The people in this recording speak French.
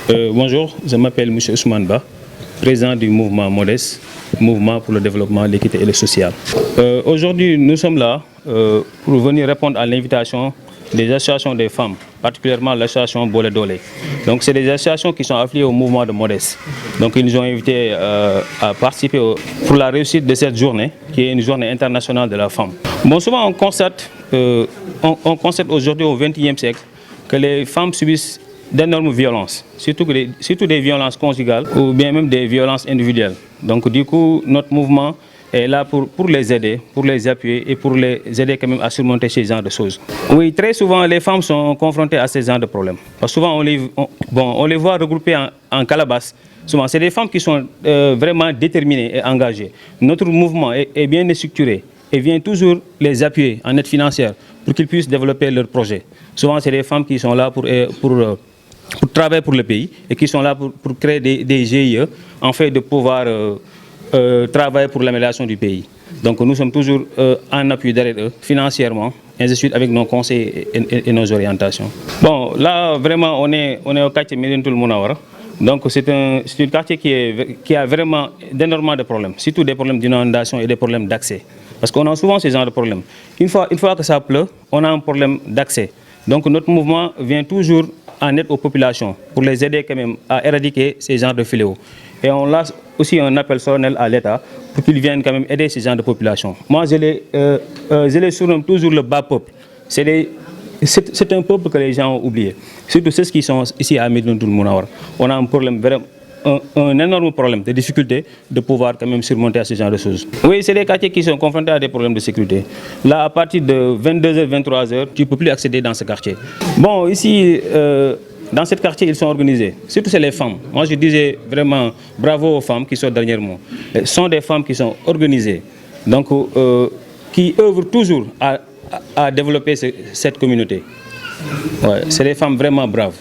Bonjour, je m'appelle M. Ousmane Ba, président du mouvement MODES, Mouvement pour le développement, l'équité et le social. Aujourd'hui, nous sommes là pour venir répondre à l'invitation des associations des femmes, particulièrement l'association Bolé Dolé. Donc, c'est des associations qui sont affiliées au mouvement de MODES. Donc, ils nous ont invités à participer pour la réussite de cette journée, qui est une journée internationale de la femme. Bon, souvent, on constate aujourd'hui au XXIe siècle que les femmes subissent d'énormes violences, surtout des violences conjugales ou bien même des violences individuelles. Donc du coup, notre mouvement est là pour les aider, pour les appuyer et pour les aider quand même à surmonter ces genres de choses. Oui, très souvent, les femmes sont confrontées à ces genres de problèmes. Parce que souvent, on les voit regroupées en calebasses. Souvent, c'est des femmes qui sont vraiment déterminées et engagées. Notre mouvement est bien structuré et vient toujours les appuyer en aide financière pour qu'ils puissent développer leurs projets. Souvent, c'est des femmes qui sont là pour travailler pour le pays et qui sont là pour créer des GIE en fait de pouvoir travailler pour l'amélioration du pays. Donc nous sommes toujours en appui derrière eux financièrement, ainsi de suite avec nos conseils et nos orientations. Bon, là vraiment on est au quartier Médinatoul Mounawara. Donc c'est un quartier qui a vraiment d'énormément de problèmes, surtout des problèmes d'inondation et des problèmes d'accès. Parce qu'on a souvent ces genres de problèmes. Une fois que ça pleut, on a un problème d'accès. Donc notre mouvement vient toujours en aide aux populations pour les aider quand même à éradiquer ces genres de fléaux. Et on lance aussi un appel solennel à l'État pour qu'ils viennent quand même aider ces genres de populations. Moi, je les surnomme toujours le bas peuple. C'est un peuple que les gens ont oublié. Surtout ceux qui sont ici à Médinatoul Mounawara. On a un problème un énorme problème de difficulté de pouvoir quand même surmonter à ce genre de choses. Oui, c'est des quartiers qui sont confrontés à des problèmes de sécurité. Là, à partir de 22h, 23h, tu ne peux plus accéder dans ce quartier. Bon, ici, dans ce quartier, ils sont organisés. Surtout, c'est les femmes. Moi, je disais vraiment bravo aux femmes qui sont dernièrement. Ce sont des femmes qui sont organisées, donc qui œuvrent toujours à développer cette communauté. Ouais, c'est des femmes vraiment braves.